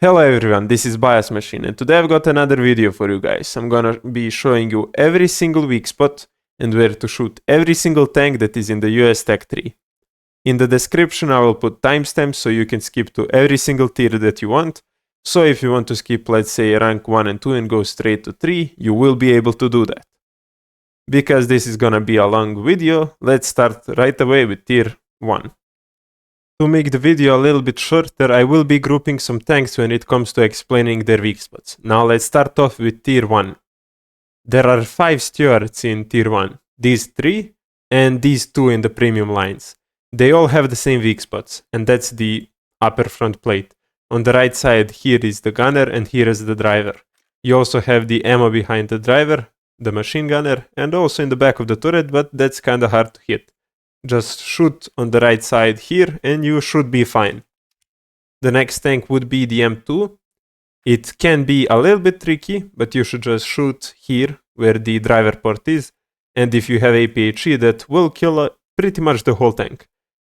Hello everyone, this is Bias Machine, and today I've got another video for you guys. I'm gonna be showing you every single weak spot and where to shoot every single tank that is in the US Tech tree. In the description I will put timestamps so you can skip to every single tier that you want. So if you want to skip, let's say, rank 1 and 2 and go straight to 3, you will be able to do that. Because this is gonna be a long video, let's start right away with tier 1. To make the video a little bit shorter, I will be grouping some tanks when it comes to explaining their weak spots. Now let's start off with tier 1. There are 5 stewards in tier 1, these 3 and these 2 in the premium lines. They all have the same weak spots, and that's the upper front plate. On the right side here is the gunner and here is the driver. You also have the ammo behind the driver, the machine gunner, and also in the back of the turret, but that's kinda hard to hit. Just shoot on the right side here and you should be fine. The next tank would be the M2. It can be a little bit tricky, but you should just shoot here where the driver port is, and if you have APHE, that will kill pretty much the whole tank.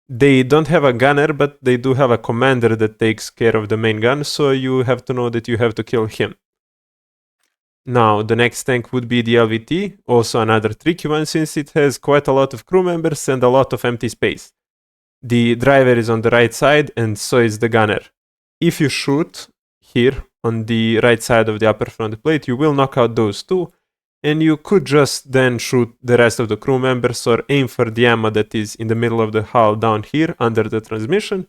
They don't have a gunner, but they do have a commander that takes care of the main gun, so you have to know that you have to kill him. Now, the next tank would be the LVT, also another tricky one since it has quite a lot of crew members and a lot of empty space. The driver is on the right side and so is the gunner. If you shoot here on the right side of the upper front plate, you will knock out those two, and you could just then shoot the rest of the crew members or aim for the ammo that is in the middle of the hull down here under the transmission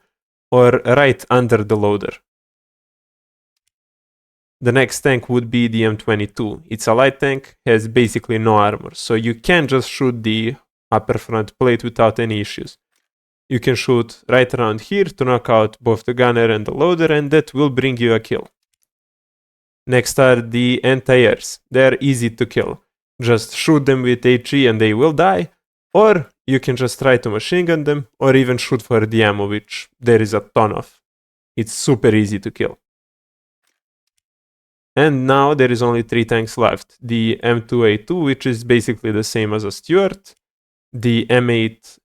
or right under the loader. The next tank would be the M22. It's a light tank, has basically no armor, so you can just shoot the upper front plate without any issues. You can shoot right around here to knock out both the gunner and the loader, and that will bring you a kill. Next are the uptiers. They're easy to kill. Just shoot them with HE and they will die, or you can just try to machine gun them, or even shoot for the ammo, which there is a ton of. It's super easy to kill. And now there is only 3 tanks left. The M2A2, which is basically the same as a steward. The M8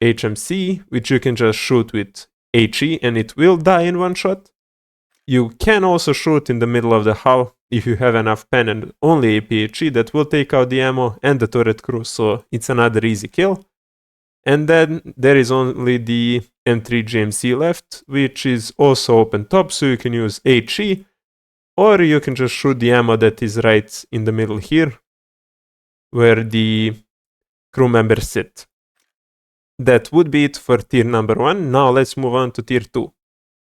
HMC, which you can just shoot with HE and it will die in one shot. You can also shoot in the middle of the hull if you have enough pen and only APHE that will take out the ammo and the turret crew, so it's another easy kill. And then there is only the M3 GMC left, which is also open top, so you can use HE. Or you can just shoot the ammo that is right in the middle here, where the crew members sit. That would be it for tier number 1. Now let's move on to tier 2.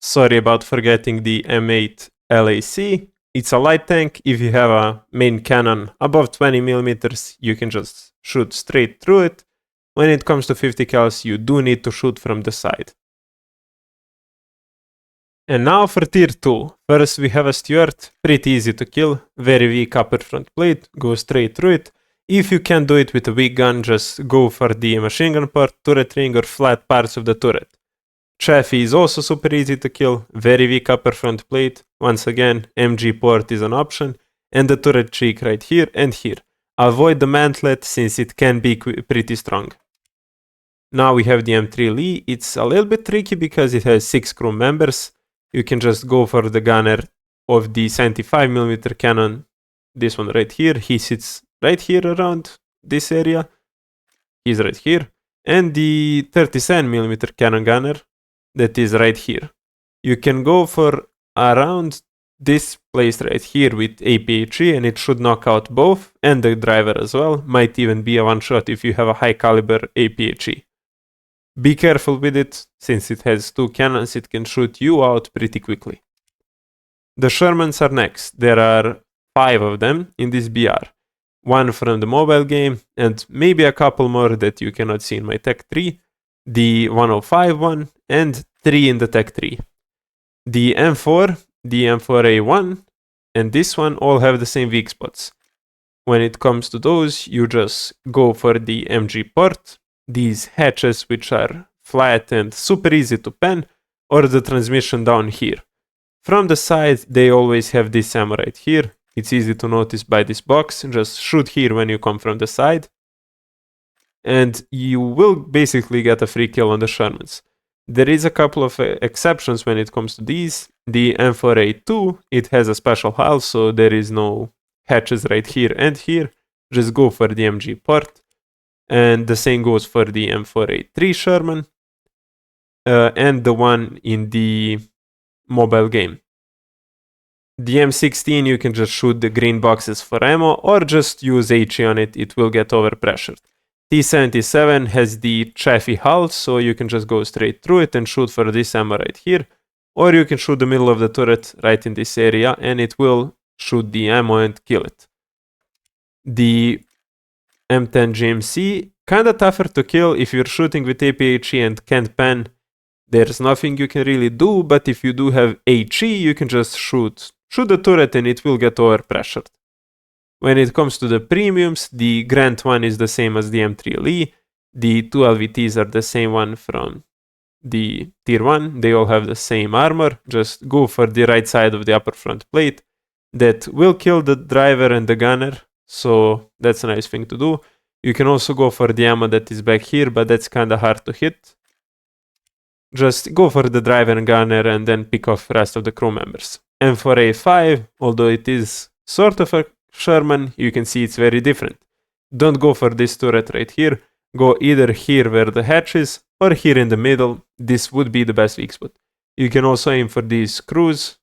Sorry about forgetting the M8 LAC. It's a light tank. If you have a main cannon above 20mm, you can just shoot straight through it. When it comes to 50 cals, you do need to shoot from the side. And now for tier 2. First we have a steward, pretty easy to kill, very weak upper front plate, go straight through it. If you can't do it with a weak gun, just go for the machine gun part, turret ring or flat parts of the turret. Chaffee is also super easy to kill, very weak upper front plate, once again MG port is an option, and the turret cheek right here and here. Avoid the mantlet since it can be pretty strong. Now we have the M3 Lee. It's a little bit tricky because it has 6 crew members. You can just go for the gunner of the 75mm cannon, this one right here. He sits right here around this area. He's right here. And the 37mm cannon gunner that is right here. You can go for around this place right here with APHE and it should knock out both and the driver as well. Might even be a one shot if you have a high caliber APHE. Be careful with it, since it has 2 cannons, it can shoot you out pretty quickly. The Shermans are next. There are 5 of them in this BR. 1 from the mobile game, and maybe a couple more that you cannot see in my Tech 3. The 105 one, and 3 in the Tech 3. The M4, the M4A1, and this one all have the same weak spots. When it comes to those, you just go for the MG port, these hatches which are flat and super easy to pen, or the transmission down here. From the side they always have this ammo right here. It's easy to notice by this box. Just shoot here when you come from the side and you will basically get a free kill on the Shermans. There is a couple of exceptions when it comes to these. The M4A2, it has a special hull, so there is no hatches right here and here. Just go for the MG port. And the same goes for the M4A3 Sherman and the one in the mobile game. The M16, you can just shoot the green boxes for ammo or just use HE on it, it will get overpressured. T77 has the chaffy hull, so you can just go straight through it and shoot for this ammo right here. Or you can shoot the middle of the turret right in this area and it will shoot the ammo and kill it. The M10 GMC, kinda tougher to kill if you're shooting with APHE and can't pen. There's nothing you can really do, but if you do have HE, you can just shoot the turret and it will get overpressured. When it comes to the premiums, the Grant one is the same as the M3 Lee. The two LVTs are the same one from the tier 1. They all have the same armor. Just go for the right side of the upper front plate. That will kill the driver and the gunner, so that's a nice thing to do. You can also go for the ammo that is back here, but that's kinda hard to hit. Just go for the driver and gunner and then pick off the rest of the crew members. M4A5, although it is sort of a Sherman, you can see it's very different. Don't go for this turret right here. Go either here where the hatch is or here in the middle. This would be the best weak spot. You can also aim for these crews.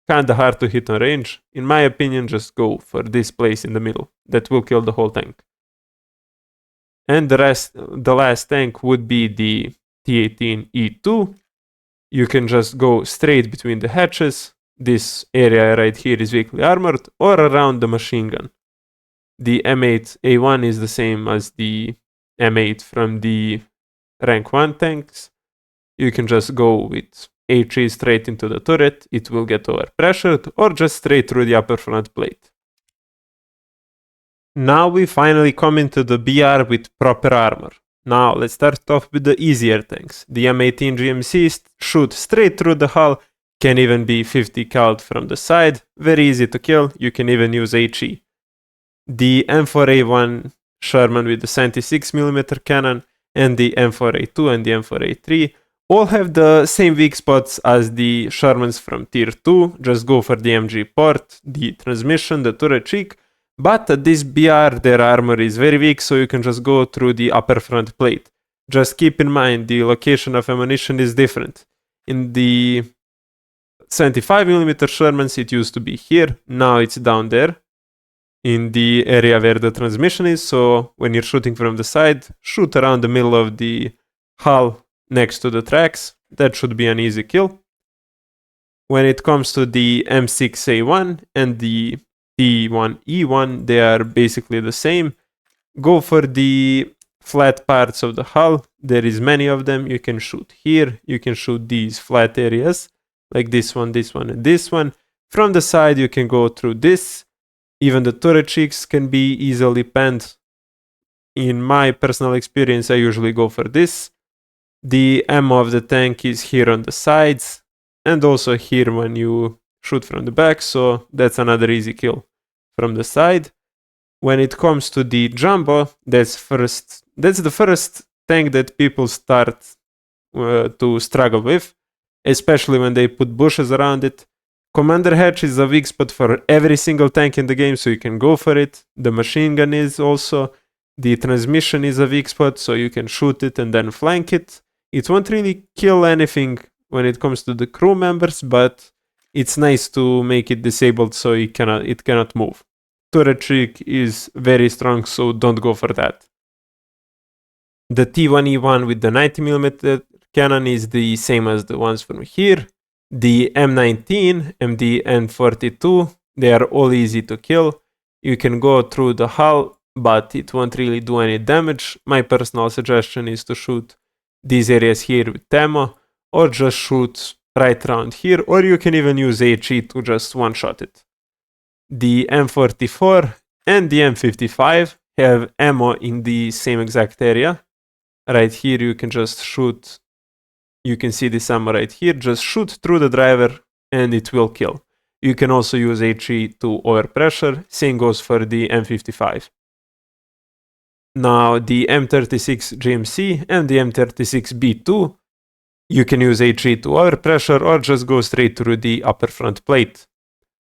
Kinda hard to hit on range. In my opinion, just go for this place in the middle. That will kill the whole tank. And the last tank would be the T18E2. You can just go straight between the hatches. This area right here is weakly armored, or around the machine gun. The M8A1 is the same as the M8 from the rank 1 tanks. You can just go with HE straight into the turret, it will get overpressured, or just straight through the upper front plate. Now we finally come into the BR with proper armor. Now let's start off with the easier tanks. The M18 GMC shoot straight through the hull, can even be 50 called from the side, very easy to kill, you can even use HE. The M4A1 Sherman with the 76mm cannon and the M4A2 and the M4A3 all have the same weak spots as the Shermans from tier 2, just go for the MG port, the transmission, the turret cheek, but at this BR their armor is very weak, so you can just go through the upper front plate. Just keep in mind the location of ammunition is different. In the 75mm Shermans it used to be here, now it's down there in the area where the transmission is, so when you're shooting from the side, shoot around the middle of the hull next to the tracks, that should be an easy kill. When it comes to the M6A1 and the T1E1, they are basically the same. Go for the flat parts of the hull, there is many of them, you can shoot here, you can shoot these flat areas, like this one, and this one. From the side you can go through this, even the turret cheeks can be easily penned. In my personal experience I usually go for this. The ammo of the tank is here on the sides, and also here when you shoot from the back, so that's another easy kill from the side. When it comes to the Jumbo, that's the first tank that people start to struggle with, especially when they put bushes around it. Commander Hatch is a weak spot for every single tank in the game, so you can go for it. The machine gun is also. The transmission is a weak spot, so you can shoot it and then flank it. It won't really kill anything when it comes to the crew members, but it's nice to make it disabled so it cannot move. Turret cheek is very strong, so don't go for that. The T1E1 with the 90mm cannon is the same as the ones from here. The M19, MD, and 42, they are all easy to kill. You can go through the hull, but it won't really do any damage. My personal suggestion is to shoot these areas here with ammo, or just shoot right around here, or you can even use HE to just one-shot it. The M44 and the M55 have ammo in the same exact area. Right here you can just shoot, you can see this ammo right here, just shoot through the driver and it will kill. You can also use HE to overpressure, same goes for the M55. Now the M36 GMC and the M36B2, You can use HE to overpressure or just go straight through the upper front plate.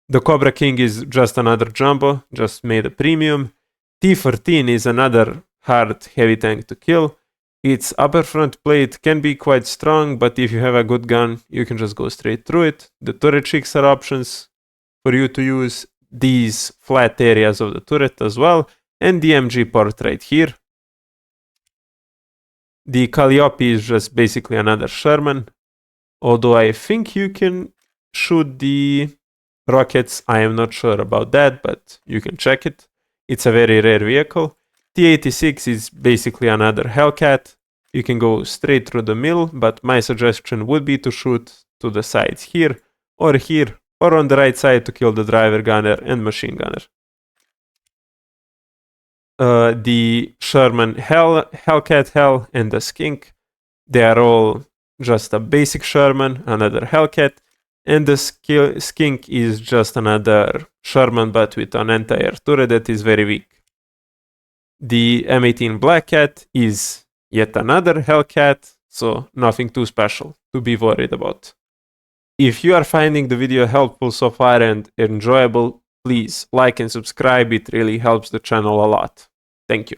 The Cobra King is just another jumbo, just made a premium. T14 is another hard heavy tank to kill. Its upper front plate can be quite strong, but if you have a good gun, you can just go straight through it. The turret cheeks are options for you to use these flat areas of the turret as well, and the MG port right here. The Calliope is just basically another Sherman, although I think you can shoot the rockets. I am not sure about that, but you can check it. It's a very rare vehicle. T86 is basically another Hellcat. You can go straight through the middle, but my suggestion would be to shoot to the sides here, or on the right side to kill the driver gunner and machine gunner. The Sherman Hellcat Hell and the Skink, they are all just a basic Sherman, another Hellcat, and the Skink is just another Sherman but with an anti-air turret that is very weak. The M18 Black Cat is yet another Hellcat, so nothing too special to be worried about. If you are finding the video helpful so far and enjoyable, please like and subscribe, it really helps the channel a lot. Thank you.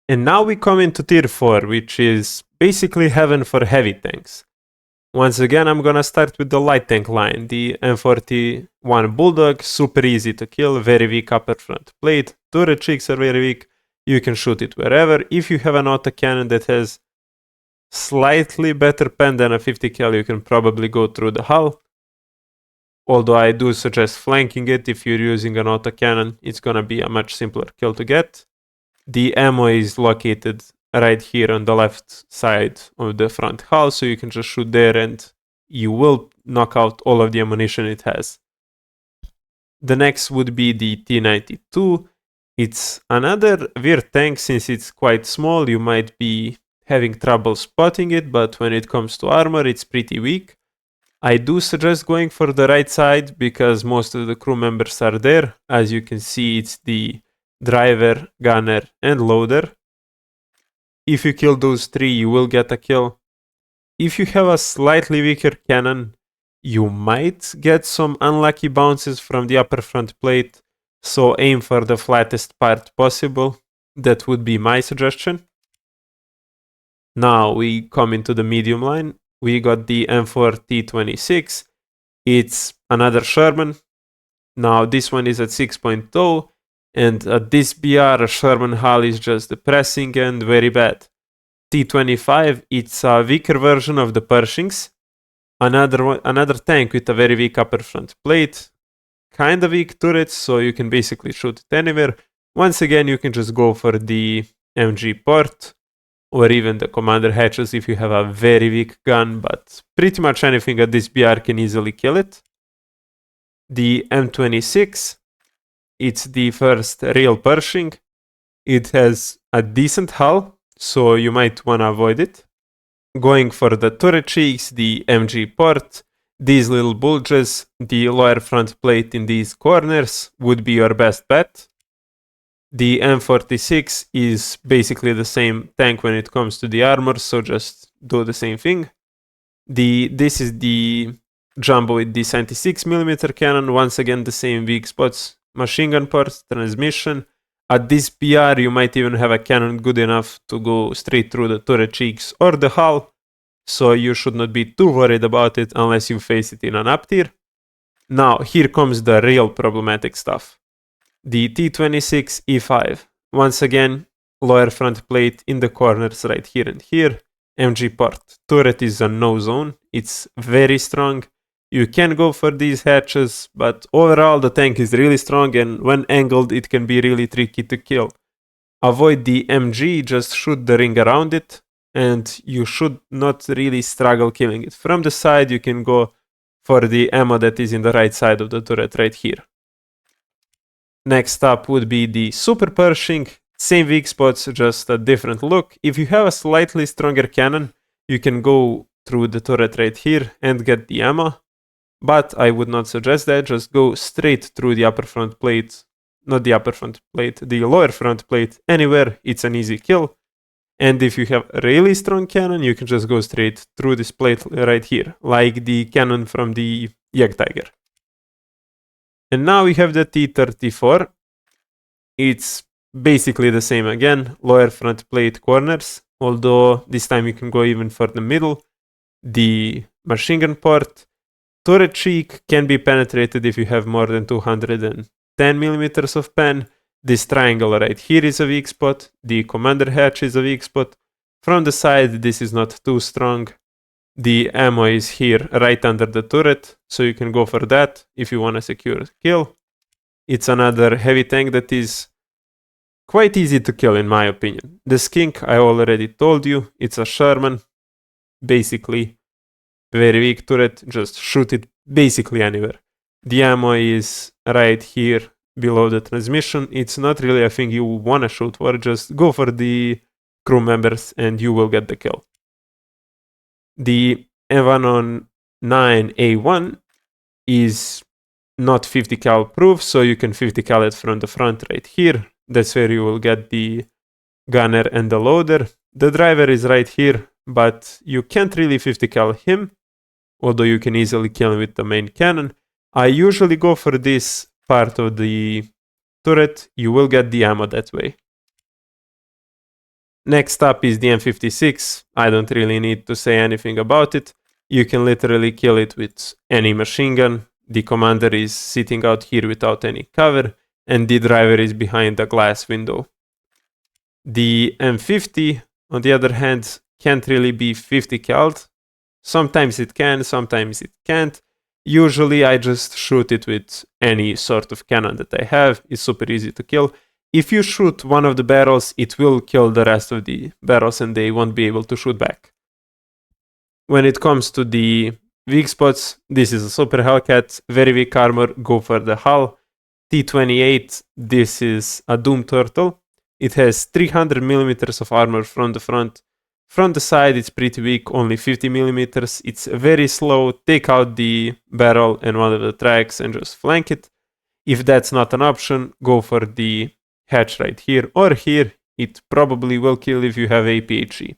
And now we come into tier 4, which is basically heaven for heavy tanks. Once again, I'm gonna start with the light tank line. The M41 Bulldog, super easy to kill, very weak upper front plate, turret cheeks are very weak, you can shoot it wherever. If you have an autocannon that has slightly better pen than a 50 cal, you can probably go through the hull. Although I do suggest flanking it if you're using an autocannon, it's gonna be a much simpler kill to get. The ammo is located right here on the left side of the front hull, so you can just shoot there and you will knock out all of the ammunition it has. The next would be the T92. It's another weird tank. Since it's quite small, you might be having trouble spotting it, but when it comes to armor, it's pretty weak. I do suggest going for the right side because most of the crew members are there. As you can see, it's the driver, gunner, and loader. If you kill those three, you will get a kill. If you have a slightly weaker cannon, you might get some unlucky bounces from the upper front plate, so aim for the flattest part possible. That would be my suggestion. Now we come into the medium line. We got the M4T26. It's another Sherman. Now this one is at 6.0, and at this BR, a Sherman hull is just depressing and very bad. T25, it's a weaker version of the Pershings. Another tank with a very weak upper front plate. Kinda weak turrets, so you can basically shoot it anywhere. Once again, you can just go for the MG port, or even the commander hatches if you have a very weak gun, but pretty much anything at this BR can easily kill it. The M26, it's the first real Pershing. It has a decent hull, so you might want to avoid it. Going for the turret cheeks, the MG port, these little bulges, the lower front plate in these corners would be your best bet. The M46 is basically the same tank when it comes to the armor, so just do the same thing. This is the jumbo with the 76mm cannon, once again the same weak spots, machine gun ports, transmission. At this BR you might even have a cannon good enough to go straight through the turret cheeks or the hull, so you should not be too worried about it unless you face it in an up tier. Now here comes the real problematic stuff. The T26 E5, once again lower front plate in the corners right here and here, MG port. Turret is a no zone, it's very strong. You can go for these hatches, but overall the tank is really strong, and when angled it can be really tricky to kill. Avoid the MG, just shoot the ring around it, and you should not really struggle killing it. From the side you can go for the ammo that is in the right side of the turret right here. Next up would be the Super Pershing, same weak spots, just a different look. If you have a slightly stronger cannon, you can go through the turret right here and get the ammo. But I would not suggest that, just go straight through the upper front plate, not the upper front plate, the lower front plate, anywhere, it's an easy kill. And if you have a really strong cannon, you can just go straight through this plate right here, like the cannon from the Jagdtiger. And now we have the T-34. It's basically the same again, lower front plate corners, although this time you can go even for the middle. The machine gun port. Turret cheek can be penetrated if you have more than 210 millimeters of pen. This triangle right here is a weak spot. The commander hatch is a weak spot. From the side, this is not too strong. The ammo is here right under the turret, so you can go for that if you want a secure kill. It's another heavy tank that is quite easy to kill in my opinion. The skink, I already told you, it's a Sherman. Basically, very weak turret, just shoot it basically anywhere. The ammo is right here below the transmission. It's not really a thing you want to shoot for, just go for the crew members and you will get the kill. The M109A1 is not 50 cal proof, so you can 50 cal it from the front right here. That's where you will get the gunner and the loader. The driver is right here, but you can't really 50 cal him, although you can easily kill him with the main cannon. I usually go for this part of the turret. You will get the ammo that way. Next up is the M56. I don't really need to say anything about it. You can literally kill it with any machine gun. The commander is sitting out here without any cover, and the driver is behind a glass window. The M50, on the other hand, can't really be 50 called. Sometimes it can, sometimes it can't. Usually I just shoot it with any sort of cannon that I have. It's super easy to kill. If you shoot one of the barrels, it will kill the rest of the barrels and they won't be able to shoot back. When it comes to the weak spots, this is a Super Hellcat, very weak armor, go for the hull. T-28, this is a Doom Turtle. It has 300 millimeters of armor from the front. From the side, it's pretty weak, only 50 millimeters. It's very slow. Take out the barrel and one of the tracks and just flank it. If that's not an option, go for the hatch right here or here. It probably will kill if you have APHE.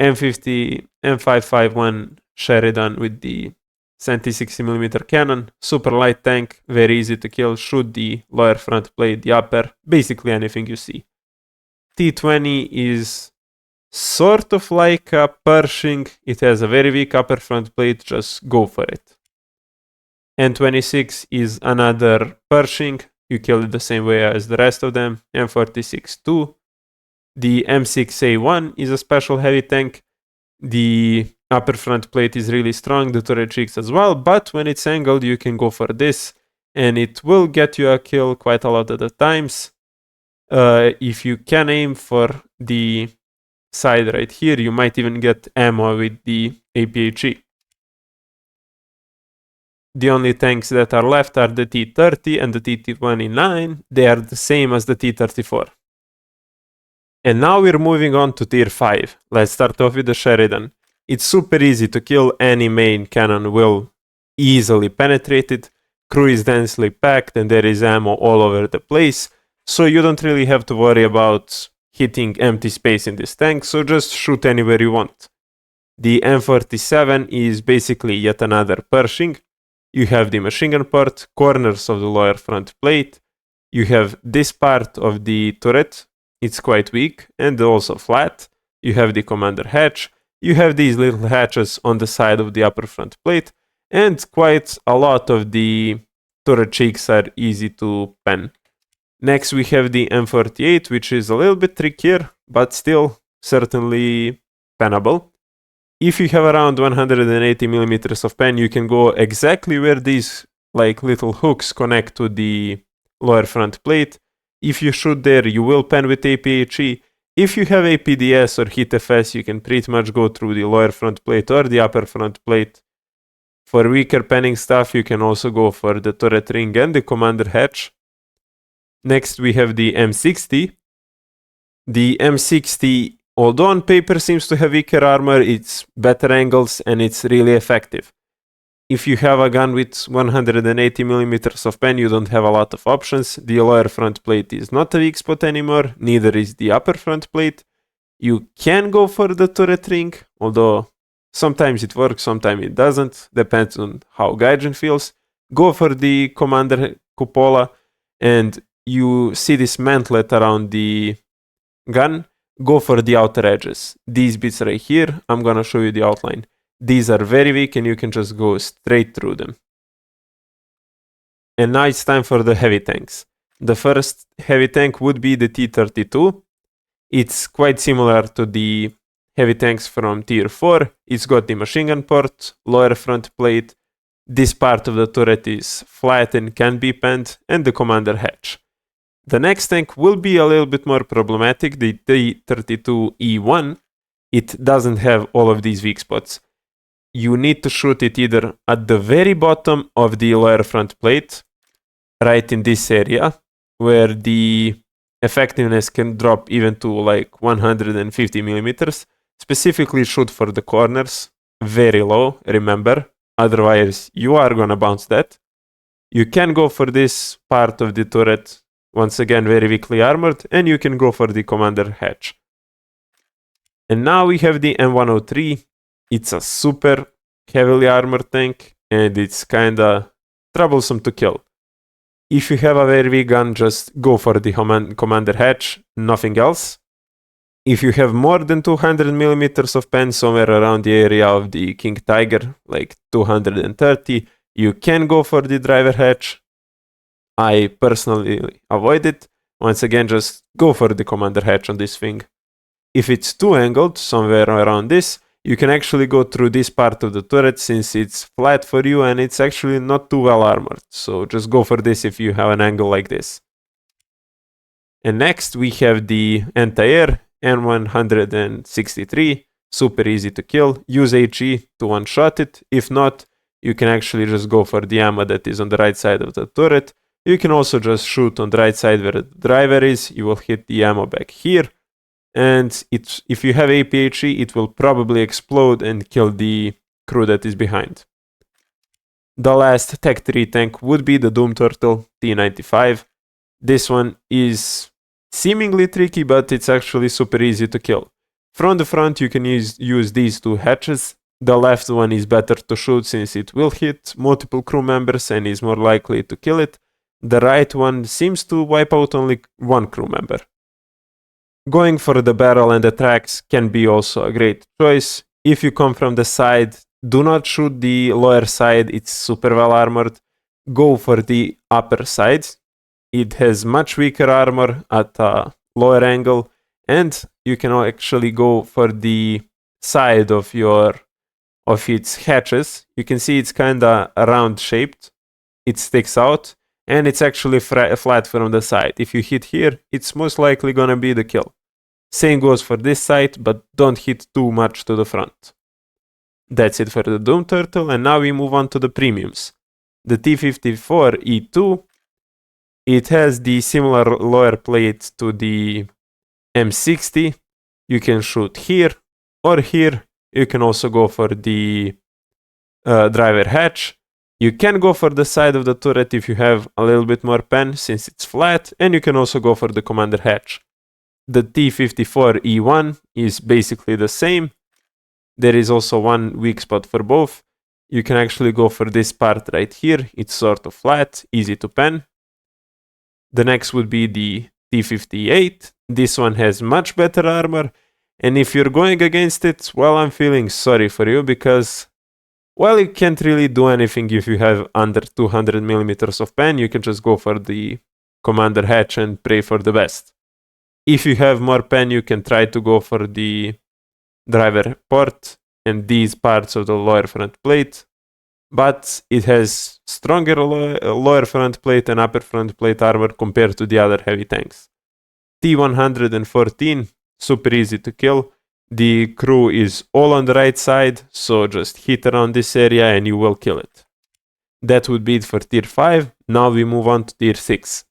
M50, M551 Sheridan with the 60mm cannon, super light tank, very easy to kill, shoot the lower front plate, the upper, basically anything you see. T20 is sort of like a Pershing, it has a very weak upper front plate, just go for it. N26 is another Pershing, you kill it the same way as the rest of them. M46 too. The M6A1 is a special heavy tank. The upper front plate is really strong, the turret cheeks as well, but when it's angled you can go for this and it will get you a kill quite a lot of the times. If you can aim for the side right here, you might even get ammo with the APHE. The only tanks that are left are the T-30 and the T-29. They are the same as the T-34. And now we're moving on to tier 5. Let's start off with the Sheridan. It's super easy to kill, any main cannon will easily penetrate it. Crew is densely packed and there is ammo all over the place, so you don't really have to worry about hitting empty space in this tank, so just shoot anywhere you want. The M47 is basically yet another Pershing. You have the machine gun port, corners of the lower front plate. You have this part of the turret. It's quite weak and also flat. You have the commander hatch. You have these little hatches on the side of the upper front plate. And quite a lot of the turret cheeks are easy to pen. Next we have the M48, which is a little bit trickier, but still certainly penable. If you have around 180 millimeters of pen, you can go exactly where these like little hooks connect to the lower front plate. If you shoot there, you will pen with APHE. If you have APDS or HitFS, you can pretty much go through the lower front plate or the upper front plate. For weaker penning stuff, you can also go for the turret ring and the commander hatch. Next, we have the M60. The M60, although on paper seems to have weaker armor, it's better angles and it's really effective. If you have a gun with 180 millimeters of pen, you don't have a lot of options. The lower front plate is not a weak spot anymore, neither is the upper front plate. You can go for the turret ring, although sometimes it works, sometimes it doesn't, depends on how Gaijin feels. Go for the commander cupola, and you see this mantlet around the gun. Go for the outer edges. These bits right here, I'm gonna show you the outline. These are very weak and you can just go straight through them. And now it's time for the heavy tanks. The first heavy tank would be the T-32. It's quite similar to the heavy tanks from tier 4. It's got the machine gun port, lower front plate. This part of the turret is flat and can be penned, and the commander hatch. The next tank will be a little bit more problematic, the T-32E1. It doesn't have all of these weak spots. You need to shoot it either at the very bottom of the lower front plate, right in this area, where the effectiveness can drop even to like 150 millimeters. Specifically shoot for the corners, very low, remember, otherwise you are gonna bounce that. You can go for this part of the turret, once again very weakly armored, and you can go for the commander hatch. And now we have the M103. It's a super heavily armored tank, and it's kinda troublesome to kill. If you have a very weak gun, just go for the commander hatch, nothing else. If you have more than 200 millimeters of pen somewhere around the area of the King Tiger, like 230, you can go for the driver hatch. I personally avoid it. Once again, just go for the commander hatch on this thing. If it's too angled, somewhere around this, you can actually go through this part of the turret since it's flat for you and it's actually not too well armored. So just go for this if you have an angle like this. And next we have the anti-air N163. Super easy to kill. Use HE to one-shot it. If not, you can actually just go for the ammo that is on the right side of the turret. You can also just shoot on the right side where the driver is. You will hit the ammo back here. And if you have APHE, it will probably explode and kill the crew that is behind. The last Tech 3 tank would be the Doom Turtle T95. This one is seemingly tricky, but it's actually super easy to kill. From the front, you can use these two hatches. The left one is better to shoot since it will hit multiple crew members and is more likely to kill it. The right one seems to wipe out only one crew member. Going for the barrel and the tracks can be also a great choice. If you come from the side, do not shoot the lower side, it's super well armored. Go for the upper side. It has much weaker armor at a lower angle, and you can actually go for the side of its hatches. You can see it's kinda round shaped. It sticks out, and it's actually flat from the side. If you hit here, it's most likely gonna be the kill. Same goes for this side, but don't hit too much to the front. That's it for the Doom Turtle, and now we move on to the premiums. The T-54E2, it has the similar lower plate to the M60. You can shoot here or here. You can also go for the driver hatch. You can go for the side of the turret if you have a little bit more pen since it's flat, and you can also go for the commander hatch. The T-54E1 is basically the same. There is also one weak spot for both. You can actually go for this part right here. It's sort of flat, easy to pen. The next would be the T-58. This one has much better armor. And if you're going against it, well, I'm feeling sorry for you because, well, you can't really do anything if you have under 200 millimeters of pen. You can just go for the commander hatch and pray for the best. If you have more pen, you can try to go for the driver port and these parts of the lower front plate, but it has stronger lower front plate and upper front plate armor compared to the other heavy tanks. T-114, super easy to kill. The crew is all on the right side, so just hit around this area and you will kill it. That would be it for tier 5. Now we move on to tier 6.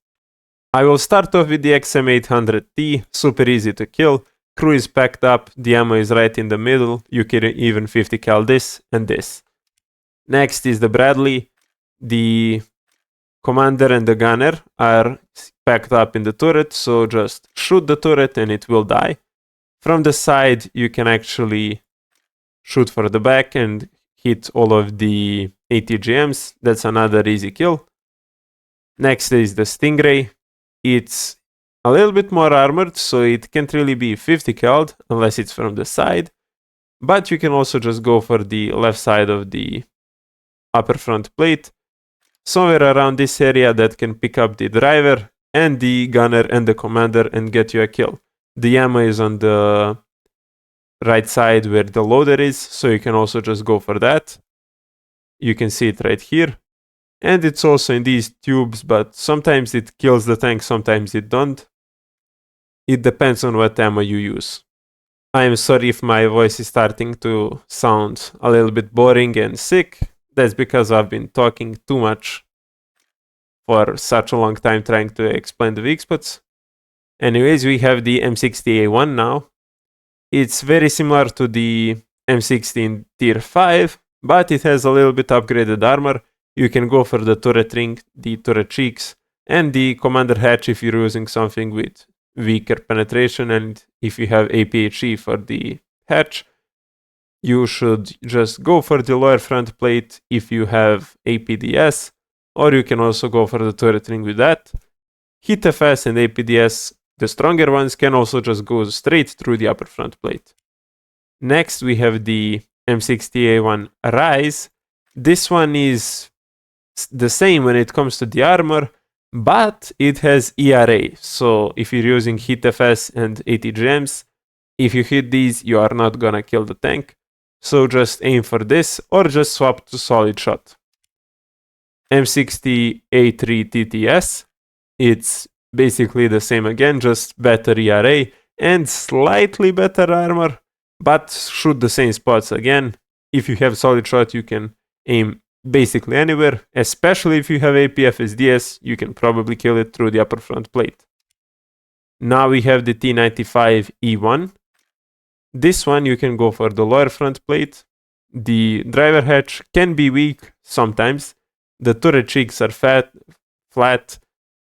I will start off with the XM800T, super easy to kill. Crew is packed up, the ammo is right in the middle, you can even 50 cal this and this. Next is the Bradley. The commander and the gunner are packed up in the turret, so just shoot the turret and it will die. From the side, you can actually shoot for the back and hit all of the ATGMs. That's another easy kill. Next is the Stingray. It's a little bit more armored, so it can't really be 50 called unless it's from the side. But you can also just go for the left side of the upper front plate, somewhere around this area that can pick up the driver and the gunner and the commander and get you a kill. The ammo is on the right side where the loader is, so you can also just go for that. You can see it right here. And it's also in these tubes, but sometimes it kills the tank, sometimes it don't. It depends on what ammo you use. I am sorry if my voice is starting to sound a little bit boring and sick. That's because I've been talking too much for such a long time trying to explain the Weakspots. Anyways, we have the M60A1 now. It's very similar to the M60 in Tier 5, but it has a little bit upgraded armor. You can go for the turret ring, the turret cheeks, and the commander hatch if you're using something with weaker penetration, and if you have APHE for the hatch. You should just go for the lower front plate if you have APDS, or you can also go for the turret ring with that. HitFS and APDS, the stronger ones, can also just go straight through the upper front plate. Next, we have the M60A1 Rise. This one is the same when it comes to the armor, but it has ERA. So if you're using HitFS and ATGMs, if you hit these, you are not gonna kill the tank. So just aim for this or just swap to solid shot. M60A3 TTS. It's basically the same again, just better ERA and slightly better armor, but shoot the same spots again. If you have solid shot, you can aim basically anywhere, especially if you have APFSDS, you can probably kill it through the upper front plate. Now we have the T95E1. This one you can go for the lower front plate. The driver hatch can be weak sometimes. The turret cheeks are flat,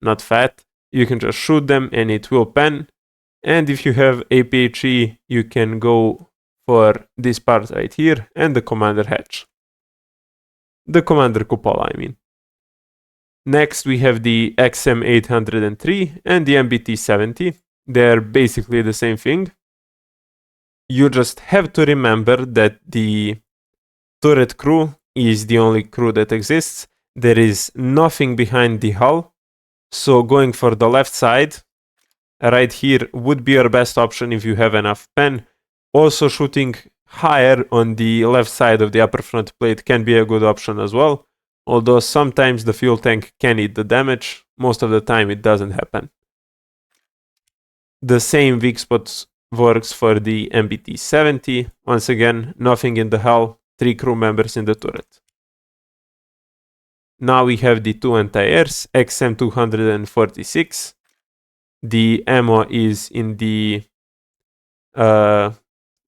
not fat. You can just shoot them and it will pen. And if you have APHE, you can go for this part right here and the commander hatch. The commander cupola, I mean. Next we have the XM803 and the MBT70. They're basically the same thing. You just have to remember that the turret crew is the only crew that exists. There is nothing behind the hull. So going for the left side, right here, would be your best option if you have enough pen. Also shooting higher on the left side of the upper front plate can be a good option as well. Although sometimes the fuel tank can eat the damage, most of the time it doesn't happen. The same Weakspots works for the MBT70. Once again, nothing in the hull, 3 crew members in the turret. Now we have the two anti-airs, XM246. The ammo is in the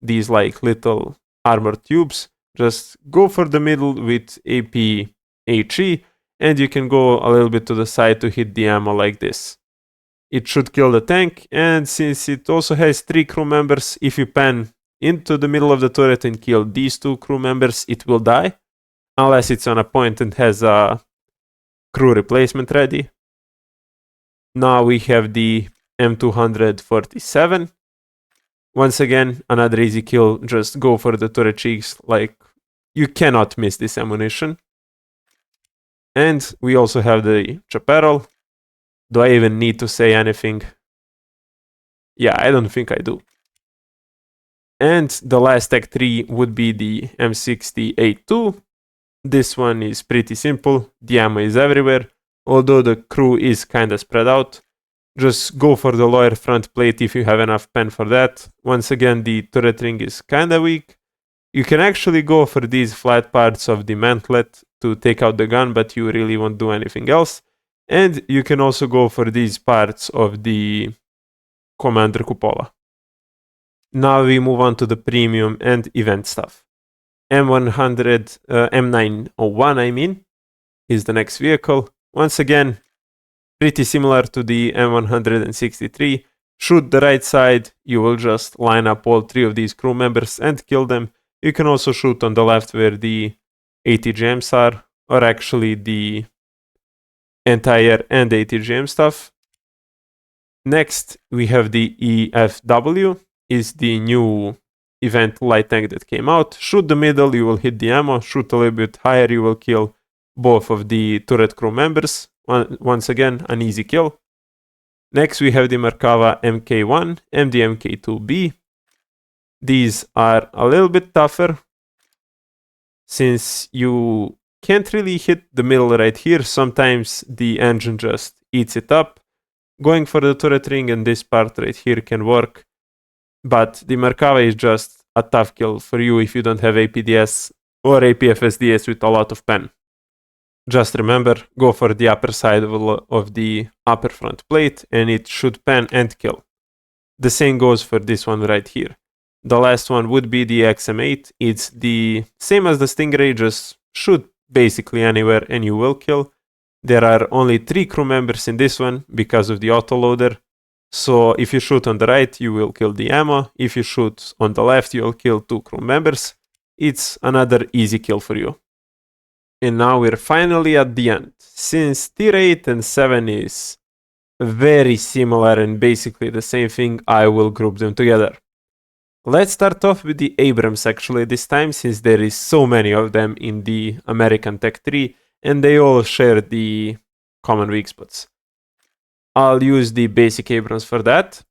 these like little armor tubes. Just go for the middle with APHE, and you can go a little bit to the side to hit the ammo like this. It should kill the tank, and since it also has 3 crew members, if you pan into the middle of the turret and kill these 2 crew members, it will die. Unless it's on a point and has a crew replacement ready. Now we have the M247. Once again, another easy kill, just go for the turret cheeks, like you cannot miss this ammunition. And we also have the Chaparral. Do I even need to say anything? Yeah, I don't think I do. And the last Tech 3 would be the M60A2. This one is pretty simple, the ammo is everywhere, although the crew is kinda spread out. Just go for the lower front plate if you have enough pen for that. Once again, the turret ring is kinda weak. You can actually go for these flat parts of the mantlet to take out the gun, but you really won't do anything else. And you can also go for these parts of the commander cupola. Now we move on to the premium and event stuff. M901, I mean, is the next vehicle. Once again, pretty similar to the M163. Shoot the right side, you will just line up all 3 of these crew members and kill them. You can also shoot on the left where the ATGMs are, or actually the entire and ATGM stuff. Next, we have the EFW, is the new event light tank that came out. Shoot the middle, you will hit the ammo. Shoot a little bit higher, you will kill both of the turret crew members. Once again, an easy kill. Next, we have the Merkava MK1 and the MK2B. These are a little bit tougher, since you can't really hit the middle right here. Sometimes the engine just eats it up. Going for the turret ring and this part right here can work, but the Merkava is just a tough kill for you if you don't have APDS or APFSDS with a lot of pen. Just remember, go for the upper side of the upper front plate and it should pen and kill. The same goes for this one right here. The last one would be the XM8. It's the same as the Stingray, just shoot basically anywhere and you will kill. There are only 3 crew members in this one because of the autoloader. So if you shoot on the right, you will kill the ammo. If you shoot on the left, you will kill 2 crew members. It's another easy kill for you. And now we're finally at the end. Since tier 8 and 7 is very similar and basically the same thing, I will group them together. Let's start off with the Abrams actually this time, since there is so many of them in the American Tech 3 and they all share the common weak spots. I'll use the basic Abrams for that.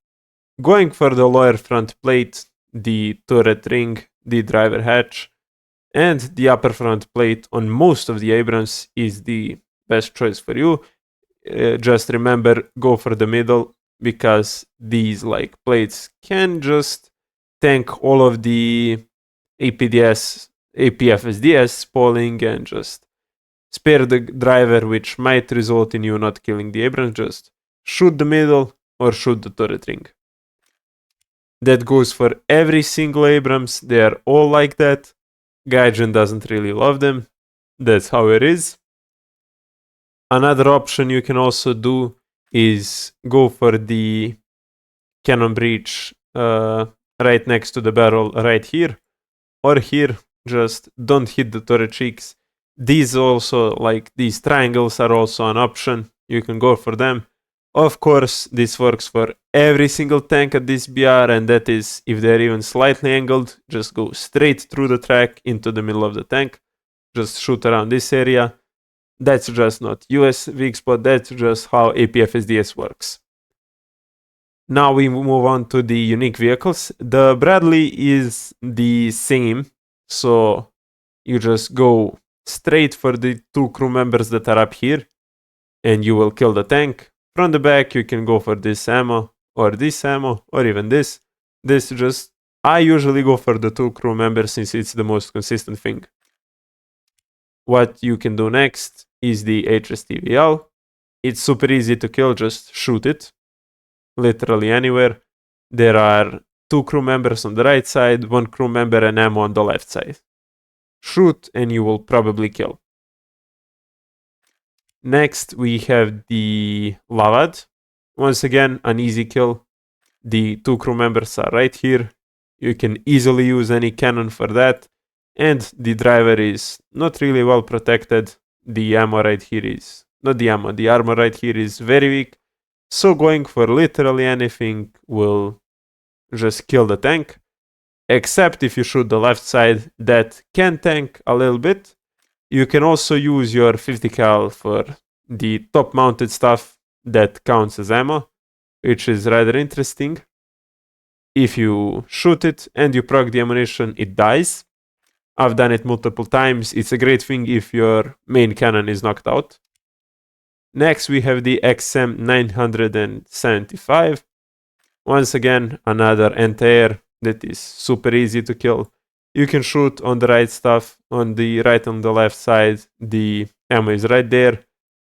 Going for the lower front plate, the turret ring, the driver hatch, and the upper front plate on most of the Abrams is the best choice for you. Just remember, go for the middle, because these like plates can just tank all of the APDS, APFSDS spalling and just spare the driver, which might result in you not killing the Abrams. Just shoot the middle or shoot the turret ring. That goes for every single Abrams. They are all like that. Gaijin doesn't really love them. That's how it is. Another option you can also do is go for the cannon breech right next to the barrel right here or here. Just don't hit the turret cheeks. These also, like these triangles, are also an option. You can go for them. Of course, this works for every single tank at this BR, and that is, if they're even slightly angled, just go straight through the track into the middle of the tank. Just shoot around this area. That's just not US Weakspot, that's just how APFSDS works. Now we move on to the unique vehicles. The Bradley is the same, so you just go straight for the 2 crew members that are up here, and you will kill the tank. From the back, you can go for this ammo, or even this. I usually go for the 2 crew members since it's the most consistent thing. What you can do next is the HSTVL. It's super easy to kill, just shoot it. Literally anywhere. There are 2 crew members on the right side, 1 crew member and ammo on the left side. Shoot and you will probably kill. Next, we have the Lavad. Once again, an easy kill. The 2 crew members are right here. You can easily use any cannon for that. And the driver is not really well protected. The ammo right here is... Not the ammo, the armor right here is very weak. So going for literally anything will just kill the tank. Except if you shoot the left side, that can tank a little bit. You can also use your 50 cal for the top mounted stuff that counts as ammo, which is rather interesting. If you shoot it and you proc the ammunition, it dies. I've done it multiple times. It's a great thing if your main cannon is knocked out. Next we have the XM 975. Once again, another anti-air that is super easy to kill. You can shoot on the right stuff, on the right and the left side. The ammo is right there.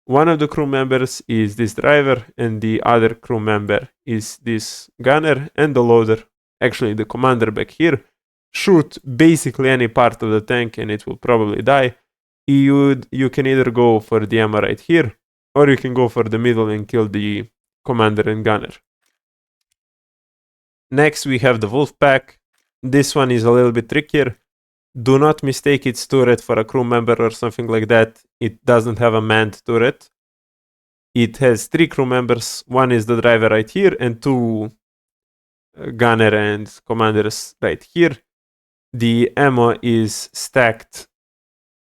One of the crew members is this driver, and the other crew member is this gunner and the loader, actually the commander back here. Shoot basically any part of the tank and it will probably die. You can either go for the ammo right here, or you can go for the middle and kill the commander and gunner. Next, we have the wolf pack. This one is a little bit trickier. Do not mistake its turret for a crew member or something like that. It doesn't have a manned turret. It has 3 crew members. One is the driver right here and 2 gunner and commanders right here. The ammo is stacked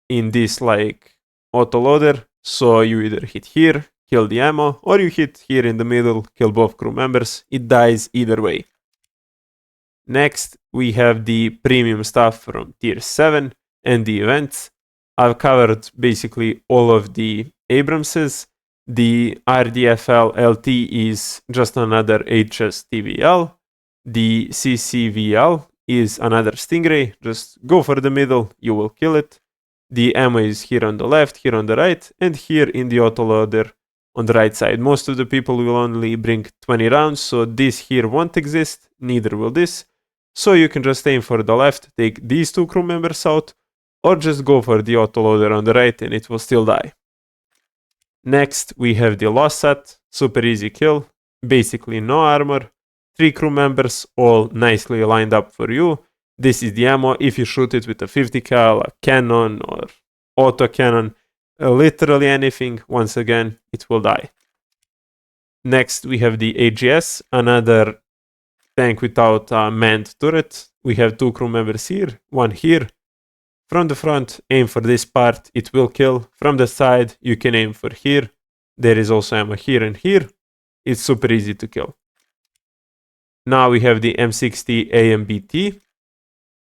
in this like autoloader. So you either hit here, kill the ammo, or you hit here in the middle, kill both crew members. It dies either way. Next, we have the premium stuff from tier 7 and the events. I've covered basically all of the Abramses. The RDFL LT is just another HSTVL. The CCVL is another Stingray. Just go for the middle, you will kill it. The ammo is here on the left, here on the right, and here in the autoloader on the right side. Most of the people will only bring 20 rounds, so this here won't exist, neither will this. So you can just aim for the left, take these 2 crew members out, or just go for the autoloader on the right and it will still die. Next, we have the Lossat, super easy kill, basically no armor, 3 crew members all nicely lined up for you. This is the ammo. If you shoot it with a 50 cal, a cannon or auto cannon, literally anything, once again, it will die. Next, we have the AGS, another tank without a manned turret. We have 2 crew members here, 1 here. From the front, aim for this part, it will kill. From the side, you can aim for here. There is also ammo here and here. It's super easy to kill. Now we have the M60 MBT,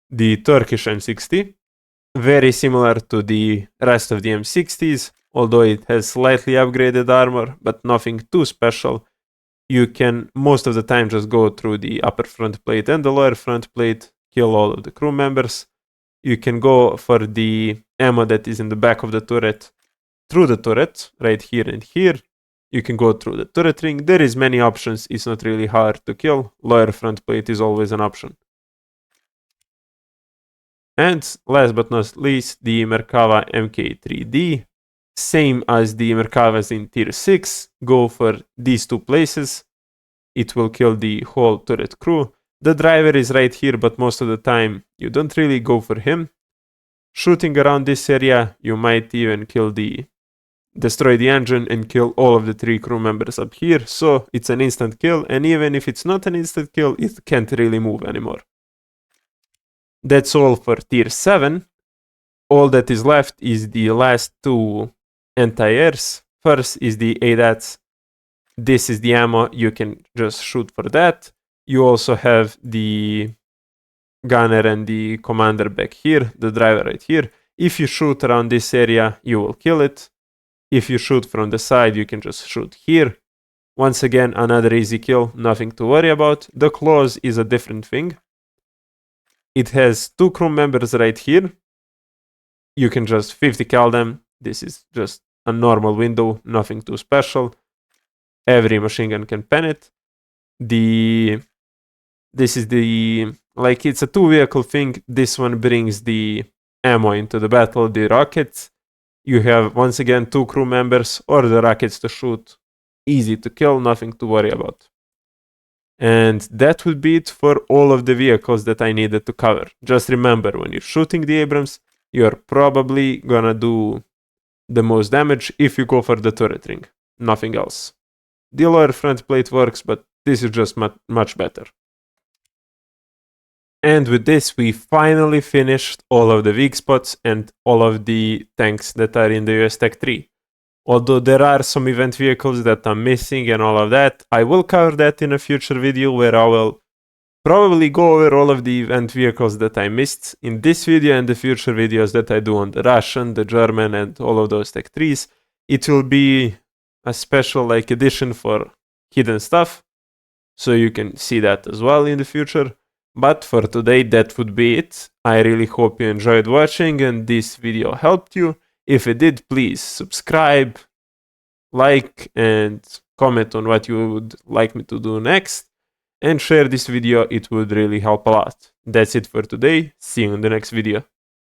the Turkish M60. Very similar to the rest of the M60s, although it has slightly upgraded armor, but nothing too special. You can most of the time just go through the upper front plate and the lower front plate, kill all of the crew members. You can go for the ammo that is in the back of the turret through the turret, right here and here. You can go through the turret ring. There is many options. It's not really hard to kill. Lower front plate is always an option. And last but not least, the Merkava MK3D. Same as the Merkavas in tier 6. Go for these 2 places. It will kill the whole turret crew. The driver is right here, but most of the time you don't really go for him. Shooting around this area, you might even destroy the engine and kill all of the 3 crew members up here. So it's an instant kill, and even if it's not an instant kill, it can't really move anymore. That's all for tier 7. All that is left is the last 2 anti-airs. First is the ADATs. This is the ammo, you can just shoot for that. You also have the gunner and the commander back here, the driver right here. If you shoot around this area, you will kill it. If you shoot from the side, you can just shoot here. Once again, another easy kill, nothing to worry about. The claws is a different thing. It has 2 crew members right here. You can just 50 cal them. This is just a normal window, nothing too special. Every machine gun can pen it. This is it's a 2 vehicle thing. This one brings the ammo into the battle, the rockets. You have once again 2 crew members or the rockets to shoot. Easy to kill, nothing to worry about. And that would be it for all of the vehicles that I needed to cover. Just remember, when you're shooting the Abrams, you're probably gonna do the most damage if you go for the turret ring. Nothing else. The lower front plate works, but this is just much better. And with this, we finally finished all of the Weakspots and all of the tanks that are in the US Tech 3. Although there are some event vehicles that I'm missing and all of that, I will cover that in a future video where I will probably go over all of the event vehicles that I missed in this video and the future videos that I do on the Russian, the German, and all of those Tech 3s. It will be a special edition for hidden stuff, so you can see that as well in the future. But for today, that would be it. I really hope you enjoyed watching and this video helped you. If it did, please subscribe, like, and comment on what you would like me to do next. And share this video, it would really help a lot. That's it for today. See you in the next video.